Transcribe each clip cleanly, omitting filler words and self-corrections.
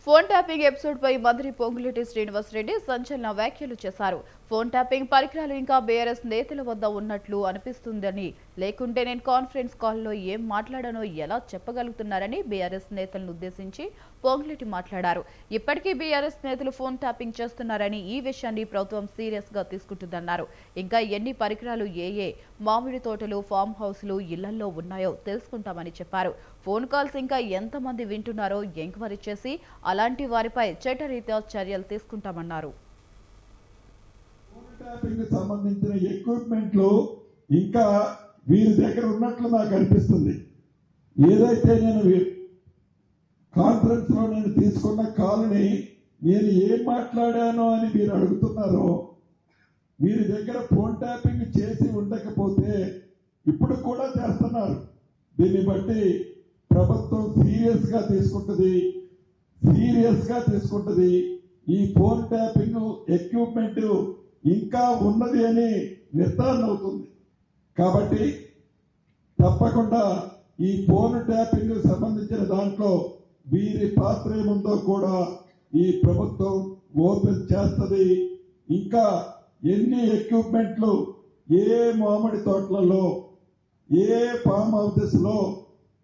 Phone tapping episode పై మంత్రి పొంగులేటి శ్రీనివాసరెడ్డి సంచలన వ్యాఖ్యలు చేశారు. ఫోన్ ట్యాపింగ్ పరికరాలు ఇంకా బీఆర్ఎస్ నేతల వద్ద ఉన్నట్లు అనిపిస్తుందని, లేకుంటే నేను కాన్ఫరెన్స్ కాల్లో ఏం మాట్లాడానో ఎలా చెప్పగలుగుతున్నారని బీఆర్ఎస్ నేతలను ఉద్దేశించి పొంగులేటి మాట్లాడారు. ఇప్పటికీ బీఆర్ఎస్ నేతలు ఫోన్ ట్యాపింగ్ చేస్తున్నారని, ఈ విషయాన్ని ప్రభుత్వం సీరియస్ గా తీసుకుంటుందన్నారు. ఇంకా ఎన్ని పరికరాలు ఏ మామిడి తోటలు, ఫామ్ హౌస్లు, ఇళ్లలో ఉన్నాయో తెలుసుకుంటామని చెప్పారు. ఫోన్ కాల్స్ ఇంకా ఎంతమంది వింటున్నారో ఎంక్వైరీ చేసి అలాంటి వారిపై చట్టరీత్యా చర్యలు తీసుకుంటామన్నారు. సంబంధించిన ఎక్విప్మెంట్లు ఇంకా వీరి దగ్గర ఉన్నట్లు నాకు అనిపిస్తుంది. ఏదైతే నేను కాన్ఫరెన్స్ లో నేను తీసుకున్న కాల్ని నేను ఏం మాట్లాడానో అని మీరు అడుగుతున్నారో, వీరి దగ్గర ఫోన్ ట్యాపింగ్ చేసి ఉండకపోతే ఇప్పుడు కూడా చేస్తున్నారు. దీన్ని బట్టి ప్రభుత్వం సీరియస్ గా తీసుకుంటుంది. ఈ ఫోన్ ట్యాపింగ్ ఎక్విప్మెంట్ ఇంకా ఉన్నది అని నిర్ధారణ అవుతుంది. కాబట్టి తప్పకుండా ఈ ఫోన్ ట్యాపింగ్ సంబంధించిన దాంట్లో వీరి పాత్ర ఏముందో కూడా ఈ ప్రభుత్వం ఓపెన్ చేస్తుంది. ఇంకా ఎన్ని ఎక్విప్మెంట్లు ఏ మామిడి తోటలలో, ఏ ఫామ్ హౌసెస్ లో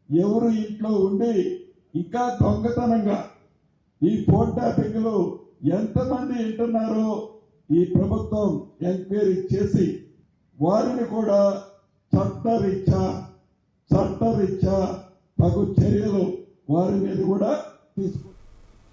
ఎవరు ఇంట్లో ఉండి ఇంకా దొంగతనంగా ఈ ఫోన్ ట్యాపింగ్ లో ఎంతమంది వింటున్నారో ఈ ప్రభుత్వం ఎంక్వైరీ చేసి వారిని కూడా చట్టరీత్యా తగు చర్యలు వారి మీద కూడా తీసుకుంటారు.